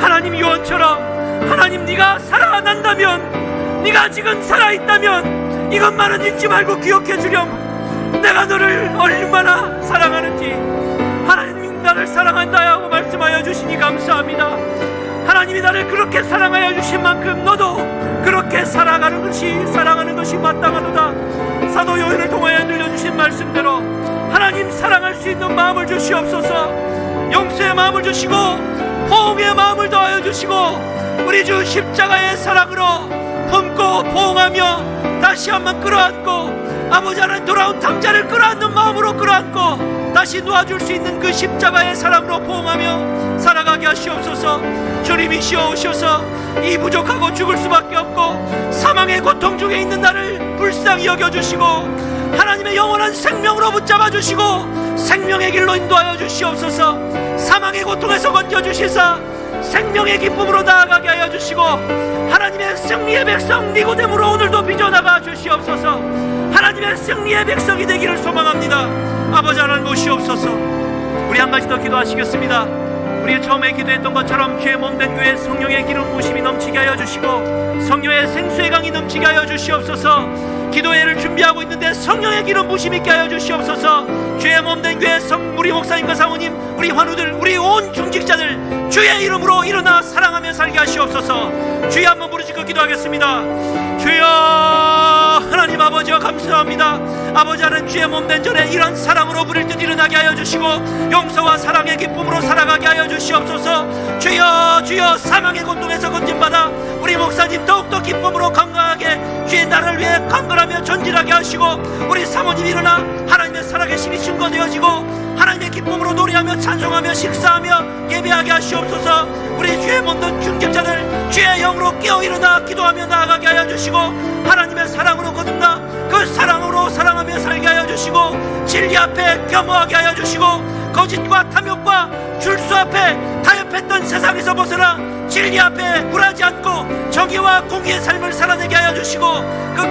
하나님 유언처럼, 하나님 네가 살아난다면, 네가 지금 살아있다면 이것만은 잊지 말고 기억해 주렴. 내가 너를 얼마나 사랑하는지, 하나님 나를 사랑한다 하고 말씀하여 주시니 감사합니다. 하나님이 나를 그렇게 사랑하여 주신 만큼 너도 그렇게 사랑하는 것이 마땅하도다. 사도 요한을 통하여 들려주신 말씀대로 하나님 사랑할 수 있는 마음을 주시옵소서. 용서의 마음을 주시고 포옹의 마음을 더하여 주시고 우리 주 십자가의 사랑으로 품고 포옹하며 다시 한번 끌어안고 아버지 하나님 돌아온 탕자를 끌어안는 마음으로 끌어안고 다시 놓아줄 수 있는 그 십자가의 사랑으로 포옹하며 살아가게 하시옵소서. 주님이시여 오셔서 이 부족하고 죽을 수밖에 없고 사망의 고통 중에 있는 나를 불쌍히 여겨주시고 하나님의 영원한 생명으로 붙잡아 주시고 생명의 길로 인도하여 주시옵소서. 사망의 고통에서 건져주시사 생명의 기쁨으로 나아가게 하여 주시고 하나님의 승리의 백성 니고데모로 오늘도 빚어나가 주시옵소서. 하나님의 승리의 백성이 되기를 소망합니다. 아버지 하나님 오시옵소서. 우리 한 가지 더 기도하시겠습니다. 우리 처음에 기도했던 것처럼 주의 몸된 교회 성령의 기름 부으심이 넘치게 하여 주시고 성령의 생수의 강이 넘치게 하여 주시옵소서. 기도회를 준비하고 있는데 성령의 기름 부으심 있게 하여 주시옵소서. 주의 몸된 교회 우리 목사님과 사모님, 우리 환우들, 우리 온 중직자들 주의 이름으로 일어나 사랑하며 살게 하시옵소서. 주여 한번 부르짖고 기도하겠습니다. 주여 하나님 아버지여 감사합니다. 아버지 하나님 주의 몸된 전에 이런 사랑으로 부릴 듯 일어나게 하여 주시고 용서와 사랑의 기쁨으로 살아가게 하여 주시옵소서. 주여 주여 사망의 고통에서 건진받아 우리 목사님 더욱더 기쁨으로 건강하게 주의 나라를 위해 강건하며 전진하게 하시고 우리 사모님 일어나 하나님의 살아계심이 증거되어지고 하나님의 기쁨으로 노래하며 찬송하며 식사하며 예배하게 하시옵소서. 우리 주의 몸된 중직자들 주의 영으로 깨어 일어나 기도하며 나아가게 하여 주시고 하나님의 사랑으로 거듭나 그 사랑으로 사랑하며 살게 하여 주시고 진리 앞에 겸허하게 하여 주시고 거짓과 탐욕과 줄수 앞에 타협했던 세상에서 벗어나 진리 앞에 굴하지 않고 정의와 공의의 삶을 살아내게 하여 주시고 끝까지